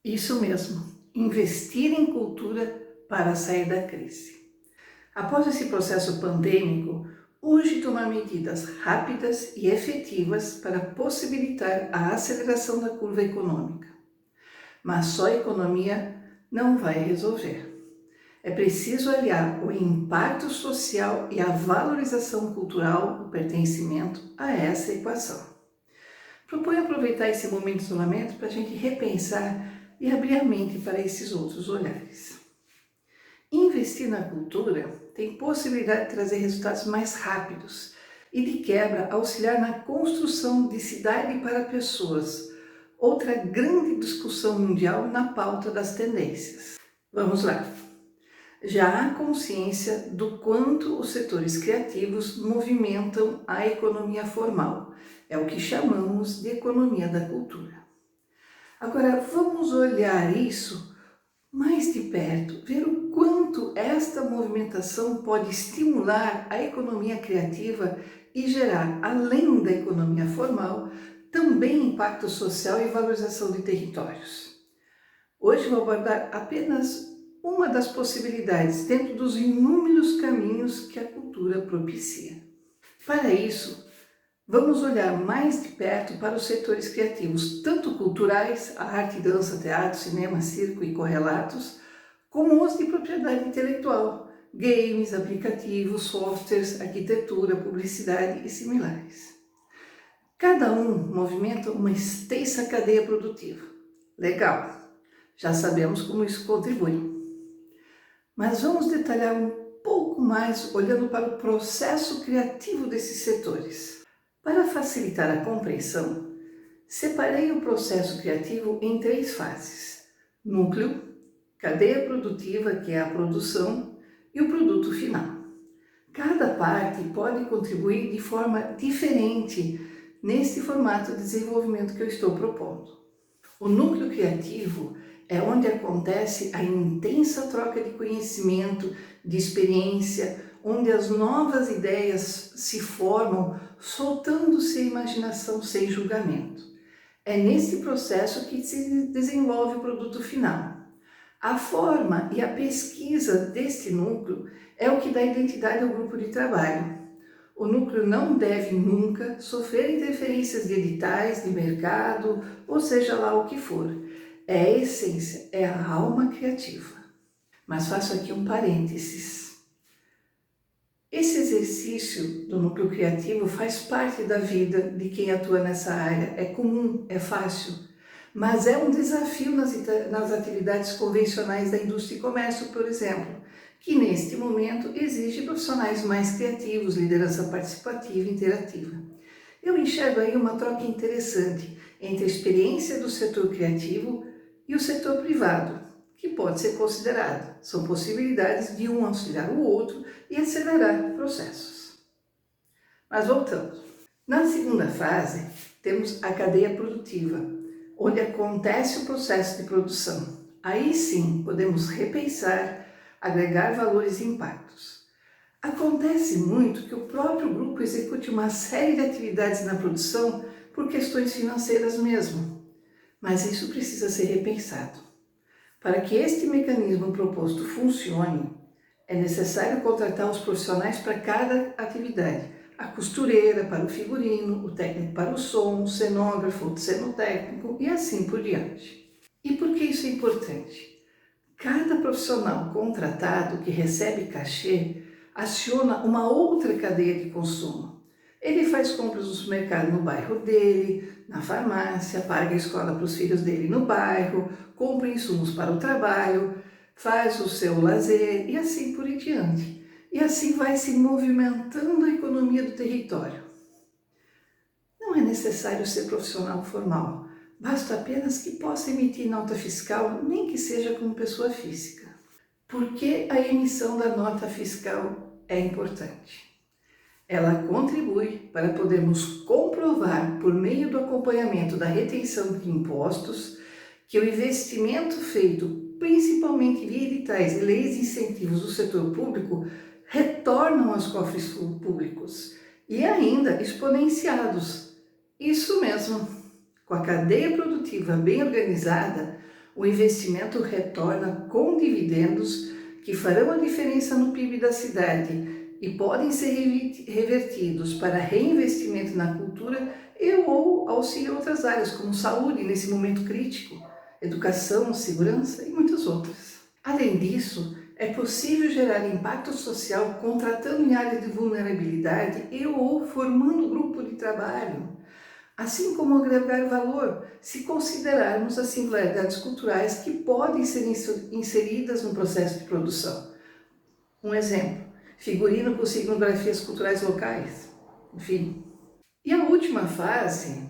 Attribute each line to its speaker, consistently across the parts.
Speaker 1: Isso mesmo, investir em cultura para sair da crise. Após esse processo pandêmico, urge tomar medidas rápidas e efetivas para possibilitar a aceleração da curva econômica. Mas só a economia não vai resolver. É preciso aliar o impacto social e a valorização cultural do pertencimento a essa equação. Proponho aproveitar esse momento de isolamento para a gente repensar e abrir a mente para esses outros olhares. Investir na cultura tem possibilidade de trazer resultados mais rápidos e, de quebra, auxiliar na construção de cidade para pessoas, outra grande discussão mundial na pauta das tendências. Vamos lá! Já há consciência do quanto os setores criativos movimentam a economia formal. É o que chamamos de economia da cultura. Agora, vamos olhar isso mais de perto, ver o quanto esta movimentação pode estimular a economia criativa e gerar, além da economia formal, também impacto social e valorização de territórios. Hoje vou abordar apenas uma das possibilidades dentro dos inúmeros caminhos que a cultura propicia. Para isso, vamos olhar mais de perto para os setores criativos, tanto culturais, a arte, dança, teatro, cinema, circo e correlatos, como os de propriedade intelectual, games, aplicativos, softwares, arquitetura, publicidade e similares. Cada um movimenta uma extensa cadeia produtiva. Legal, já sabemos como isso contribui. Mas vamos detalhar um pouco mais olhando para o processo criativo desses setores. Para facilitar a compreensão, separei o processo criativo em 3 fases: núcleo, cadeia produtiva, que é a produção, e o produto final. Cada parte pode contribuir de forma diferente nesse formato de desenvolvimento que eu estou propondo. O núcleo criativo é onde acontece a intensa troca de conhecimento, de experiência, onde as novas ideias se formam, soltando-se a imaginação sem julgamento. É nesse processo que se desenvolve o produto final. A forma e a pesquisa deste núcleo é o que dá identidade ao grupo de trabalho. O núcleo não deve nunca sofrer interferências de editais, de mercado, ou seja lá o que for. É a essência, é a alma criativa. Mas faço aqui um parênteses. Esse exercício do núcleo criativo faz parte da vida de quem atua nessa área. É comum, é fácil, mas é um desafio nas atividades convencionais da indústria e comércio, por exemplo, que neste momento exige profissionais mais criativos, liderança participativa e interativa. Eu enxergo aí uma troca interessante entre a experiência do setor criativo e o setor privado, que pode ser considerado. São possibilidades de um auxiliar o outro e acelerar processos. Mas voltando. Na segunda fase, temos a cadeia produtiva, onde acontece o processo de produção. Aí sim, podemos repensar, agregar valores e impactos. Acontece muito que o próprio grupo execute uma série de atividades na produção por questões financeiras mesmo, mas isso precisa ser repensado. Para que este mecanismo proposto funcione, é necessário contratar os profissionais para cada atividade. A costureira para o figurino, o técnico para o som, o cenógrafo, o cenotécnico e assim por diante. E por que isso é importante? Cada profissional contratado que recebe cachê aciona uma outra cadeia de consumo. Ele faz compras no supermercado no bairro dele, na farmácia, paga a escola para os filhos dele no bairro, compra insumos para o trabalho, faz o seu lazer e assim por diante. E assim vai se movimentando a economia do território. Não é necessário ser profissional formal, basta apenas que possa emitir nota fiscal, nem que seja como pessoa física. Por que a emissão da nota fiscal é importante? Ela contribui para podermos comprovar, por meio do acompanhamento da retenção de impostos, que o investimento feito principalmente via editais e leis de incentivos do setor público retornam aos cofres públicos e ainda exponenciados. Isso mesmo, com a cadeia produtiva bem organizada, O investimento retorna com dividendos que farão a diferença no PIB da cidade e podem ser revertidos para reinvestimento na cultura e ou auxílio a outras áreas, como saúde nesse momento crítico, educação, segurança e muitas outras. Além disso, é possível gerar impacto social contratando em áreas de vulnerabilidade e ou formando grupo de trabalho, assim como agregar valor se considerarmos as singularidades culturais que podem ser inseridas no processo de produção. Um exemplo, figurino com signografias culturais locais, enfim. E a última fase,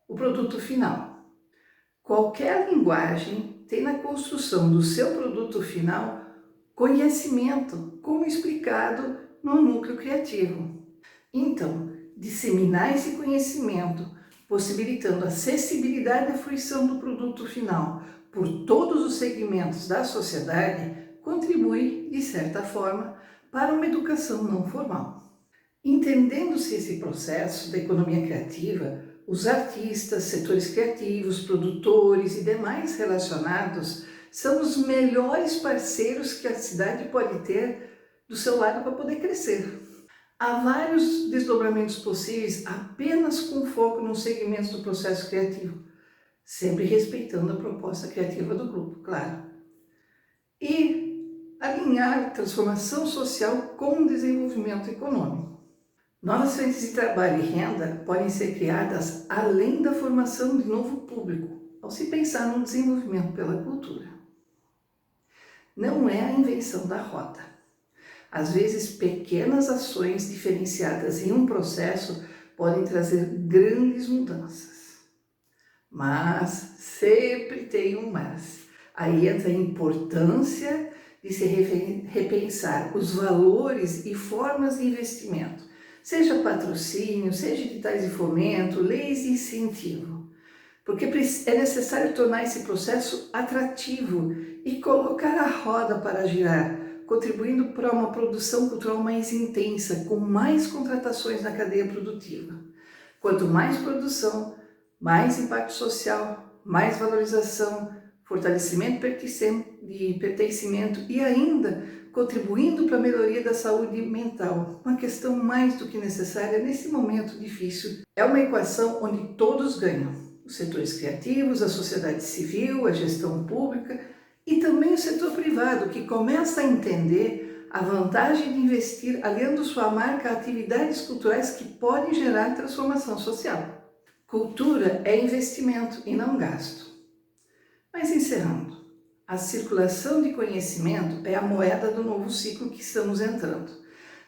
Speaker 1: o produto final. Qualquer linguagem tem na construção do seu produto final conhecimento, como explicado no núcleo criativo. Então, disseminar esse conhecimento, possibilitando a acessibilidade e a fruição do produto final por todos os segmentos da sociedade, contribui, de certa forma, para uma educação não formal. Entendendo-se esse processo da economia criativa, os artistas, setores criativos, produtores e demais relacionados são os melhores parceiros que a cidade pode ter do seu lado para poder crescer. Há vários desdobramentos possíveis apenas com foco nos segmentos do processo criativo, sempre respeitando a proposta criativa do grupo, claro. E alinhar transformação social com desenvolvimento econômico. Novas frentes de trabalho e renda podem ser criadas além da formação de novo público, ao se pensar no desenvolvimento pela cultura. Não é a invenção da roda. Às vezes, pequenas ações diferenciadas em um processo podem trazer grandes mudanças. Mas sempre tem um mas. Aí entra a importância de se repensar os valores e formas de investimento, seja patrocínio, seja editais de fomento, leis de incentivo. Porque é necessário tornar esse processo atrativo e colocar a roda para girar, contribuindo para uma produção cultural mais intensa, com mais contratações na cadeia produtiva. Quanto mais produção, mais impacto social, mais valorização, fortalecimento de pertencimento e ainda contribuindo para a melhoria da saúde mental, uma questão mais do que necessária nesse momento difícil. É uma equação onde todos ganham. Os setores criativos, a sociedade civil, a gestão pública e também o setor privado, que começa a entender a vantagem de investir aliando sua marca a atividades culturais que podem gerar transformação social. Cultura é investimento e não gasto. Mas encerrando, a circulação de conhecimento é a moeda do novo ciclo que estamos entrando.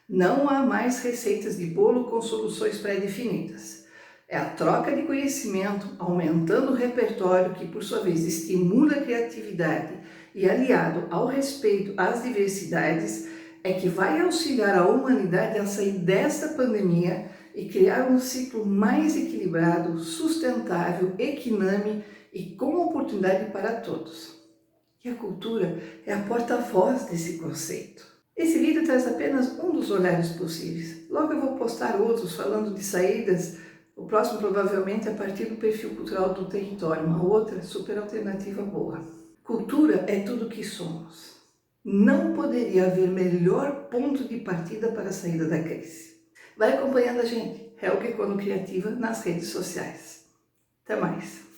Speaker 1: Não há mais receitas de bolo com soluções pré-definidas. É a troca de conhecimento, aumentando o repertório que, por sua vez, estimula a criatividade e aliado ao respeito às diversidades, é que vai auxiliar a humanidade a sair desta pandemia e criar um ciclo mais equilibrado, sustentável, equiname e com oportunidade para todos. E a cultura é a porta-voz desse conceito. Esse vídeo traz apenas um dos olhares possíveis. Logo eu vou postar outros falando de saídas. O próximo provavelmente é a partir do perfil cultural do território, uma outra super alternativa boa. Cultura é tudo o que somos. Não poderia haver melhor ponto de partida para a saída da crise. Vai acompanhando a gente, Helga Econo Criativa, nas redes sociais. Até mais!